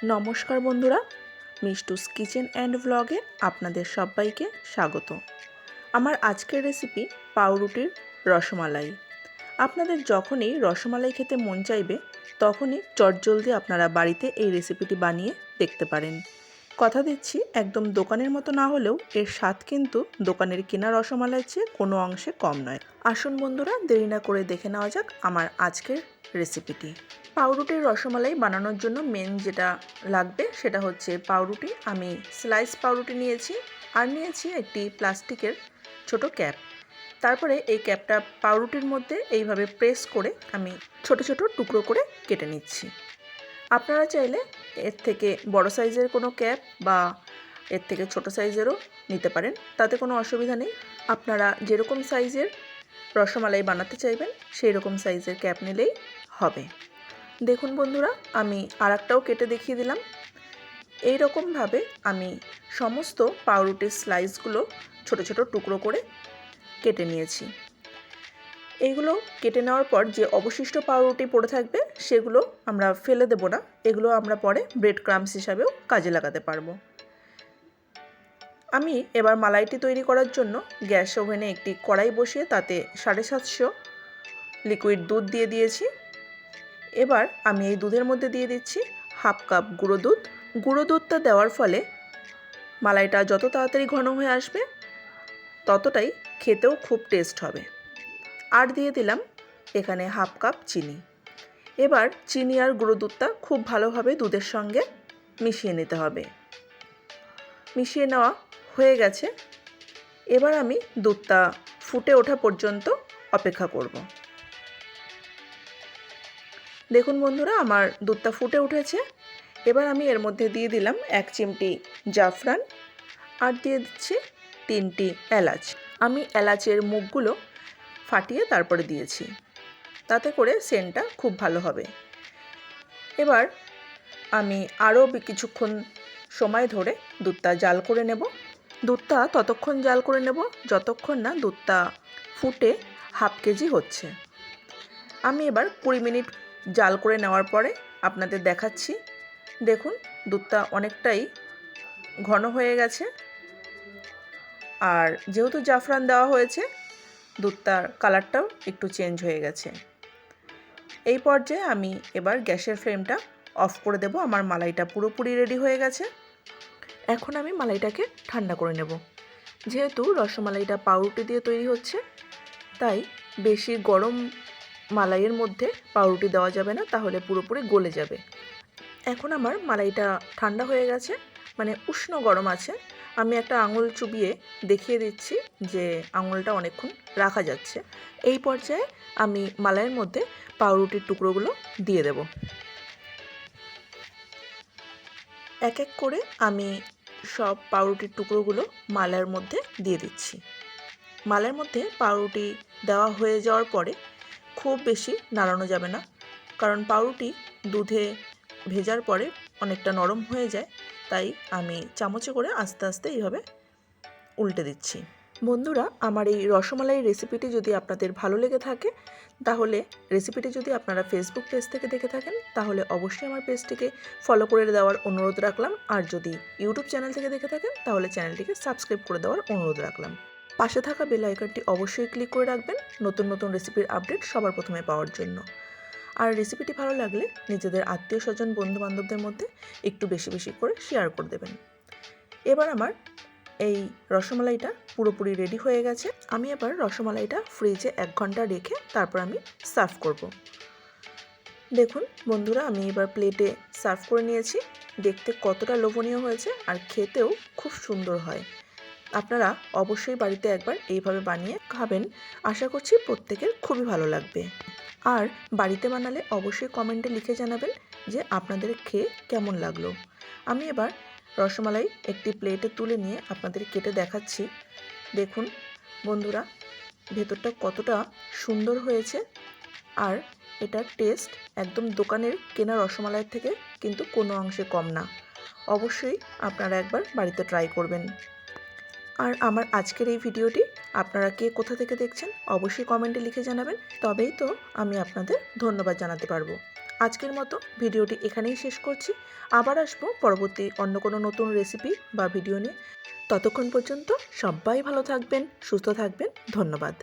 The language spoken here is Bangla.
নমস্কার বন্ধুরা, মিষ্টুস কিচেন অ্যান্ড ব্লগে আপনাদের সবাইকে স্বাগত। আমার আজকের রেসিপি পাউরুটির রসমালাই। আপনাদের যখনই রসমালাই খেতে মন চাইবে তখনই চটজলদি আপনারা বাড়িতে এই রেসিপিটি বানিয়ে দেখতে পারেন। কথা দিচ্ছি, একদম দোকানের মতো না হলেও এর স্বাদ কিন্তু দোকানের কেনা রসমালাইয়ের চেয়ে কোনো অংশে কম নয়। আসুন বন্ধুরা, দেরি না করে দেখে নেওয়া যাক আমার আজকের রেসিপিটি। পাউরুটির রসমালাই বানানোর জন্য মেন যেটা লাগবে সেটা হচ্ছে পাউরুটি। আমি স্লাইস পাউরুটি নিয়েছি আর নিয়েছি একটি প্লাস্টিকের ছোট ক্যাপ। তারপরে এই ক্যাপটা পাউরুটির মধ্যে এইভাবে প্রেস করে আমি ছোট ছোট টুকরো করে কেটে নিচ্ছি। আপনারা চাইলে এর থেকে বড় সাইজের কোনো ক্যাপ বা এর থেকে ছোট সাইজেরও নিতে পারেন, তাতে কোনো অসুবিধা নেই। আপনারা যেরকম সাইজের রসমালাই বানাতে চাইবেন সেই রকম সাইজের ক্যাপ নিলেই হবে। দেখুন বন্ধুরা, আমি আরেকটাও কেটে দেখিয়ে দিলাম। এই রকমভাবে আমি সমস্ত পাউরুটির স্লাইসগুলো ছোট ছোট টুকরো করে কেটে নিয়েছি। এইগুলো কেটে নেওয়ার পর যে অবশিষ্ট পাউরুটি পড়ে থাকবে সেগুলো আমরা ফেলে দেব না, এগুলো আমরা পরে ব্রেড ক্রাম্বস হিসাবেও কাজে লাগাতে পারবো। আমি এবার মালাইটি তৈরি করার জন্য গ্যাস ওভেনে একটি কড়াই বসিয়ে তাতে 750 লিকুইড দুধ দিয়ে দিয়েছি। এবার আমি এই দুধের মধ্যে দিয়ে দিচ্ছি হাফ কাপ গুঁড়ো দুধ। গুঁড়ো দুধটা দেওয়ার ফলে মালাইটা যত তাড়াতাড়ি ঘন হয়ে আসবে ততটাই খেতেও খুব টেস্ট হবে। আর দিয়ে দিলাম এখানে হাফ কাপ চিনি। এবার চিনি আর গুঁড়ো দুধটা খুব ভালোভাবে দুধের সঙ্গে মিশিয়ে নিতে হবে। মিশিয়ে নেওয়া হয়ে গেছে। এবার আমি দুধটা ফুটে ওঠা পর্যন্ত অপেক্ষা করব। দেখুন বন্ধুরা, আমার দুধটা ফুটে উঠেছে। এবার আমি এর মধ্যে দিয়ে দিলাম 1 চিমটি জাফরান আর দিয়ে দিচ্ছি 3টি এলাচ। আমি এলাচের মুখগুলো ফাটিয়ে তারপরে দিয়েছি, তাতে করে সেন্টটা খুব ভালো হবে। এবার আমি আরও কিছুক্ষণ সময় ধরে দুধটা জাল করে নেব। দুধটা ততক্ষণ জাল করে নেব যতক্ষণ না দুধটা ফুটে হাফ কেজি হচ্ছে। আমি এবার 20 মিনিট জাল করে নেওয়ার পরে আপনাদের দেখাচ্ছি। দেখুন, দুধটা অনেকটাই ঘন হয়ে গেছে আর যেহেতু জাফরান দেওয়া হয়েছে দুধটার কালারটাও একটু চেঞ্জ হয়ে গেছে। এই পর্যায়ে আমি এবার গ্যাসের ফ্লেমটা অফ করে দেব। আমার মালাইটা পুরোপুরি রেডি হয়ে গেছে। এখন আমি মালাইটাকে ঠান্ডা করে নেব। যেহেতু রসমালাইটা পাউরুটি দিয়ে তৈরি হচ্ছে তাই বেশি গরম মালাইয়ের মধ্যে পাউরুটি দেওয়া যাবে না, তাহলে পুরোপুরি গলে যাবে। এখন আমার মালাইটা ঠান্ডা হয়ে গেছে, মানে উষ্ণ গরম আছে। আমি একটা আঙুল চুবিয়ে দেখিয়ে দিচ্ছি যে আঙুলটা অনেকক্ষণ রাখা যাচ্ছে। এই পর্যায়ে আমি মালাইয়ের মধ্যে পাউরুটির টুকরোগুলো দিয়ে দেব। এক এক করে আমি সব পাউরুটির টুকরোগুলো মালাইয়ের মধ্যে দিয়ে দিচ্ছি। মালাইয়ের মধ্যে পাউরুটি দেওয়া হয়ে যাওয়ার পরে খুব বেশি নাড়ানো যাবে না, কারণ পাউরুটি দুধে ভেজার পরে অনেকটা নরম হয়ে যায়। তাই আমি চামচে করে আস্তে আস্তে এইভাবে উল্টে দিচ্ছি। বন্ধুরা, আমার এই রসমালাই রেসিপিটি যদি আপনাদের ভালো লেগে থাকে তাহলে রেসিপিটি যদি আপনারা ফেসবুক পেজ থেকে দেখে থাকেন তাহলে অবশ্যই আমার পেজটিকে ফলো করে দেওয়ার অনুরোধ রাখলাম। আর যদি ইউটিউব চ্যানেল থেকে দেখে থাকেন তাহলে চ্যানেলটিকে সাবস্ক্রাইব করে দেওয়ার অনুরোধ রাখলাম। পাশে থাকা বেল আইকনটি অবশ্যই ক্লিক করে রাখবেন নতুন নতুন রেসিপির আপডেট সবার প্রথমে পাওয়ার জন্য। আর রেসিপিটি ভালো লাগলে নিজেদের আত্মীয় স্বজন বন্ধু বান্ধবদের মধ্যে একটু বেশি বেশি করে শেয়ার করে দেবেন। এবার আমার এই রসমালাইটা পুরোপুরি রেডি হয়ে গেছে। আমি এবার রসমালাইটা ফ্রিজে 1 ঘন্টা রেখে তারপর আমি সার্ভ করব। দেখুন বন্ধুরা, আমি এবার প্লেটে সার্ভ করে নিয়েছি। দেখতে কতটা লোভনীয় হয়েছে আর খেতেও খুব সুন্দর হয়। আপনারা অবশ্যই বাড়িতে একবার এইভাবে বানিয়ে খাবেন। আশা করছি প্রত্যেকের খুবই ভালো লাগবে। আর বাড়িতে বানালে অবশ্যই কমেন্টে লিখে জানাবেন যে আপনাদের খেয়ে কেমন লাগলো। আমি এবার রসমালাই একটি প্লেটে তুলে নিয়ে আপনাদের কেটে দেখাচ্ছি। দেখুন বন্ধুরা, ভেতরটা কতটা সুন্দর হয়েছে আর এটার টেস্ট একদম দোকানের কেনা রসমালাইয়ের থেকে কিন্তু কোনো অংশে কম না। অবশ্যই আপনারা একবার বাড়িতে ট্রাই করবেন। আর আমার আজকের এই ভিডিওটি আপনারা কে কোথা থেকে দেখছেন অবশ্যই কমেন্টে লিখে জানাবেন, তবেই তো আমি আপনাদের ধন্যবাদ জানাতে পারবো। আজকের মতো ভিডিওটি এখানেই শেষ করছি। আবার আসবো পরবর্তী অন্য কোনো নতুন রেসিপি বা ভিডিও নিয়ে। ততক্ষণ পর্যন্ত সবাই ভালো থাকবেন, সুস্থ থাকবেন। ধন্যবাদ।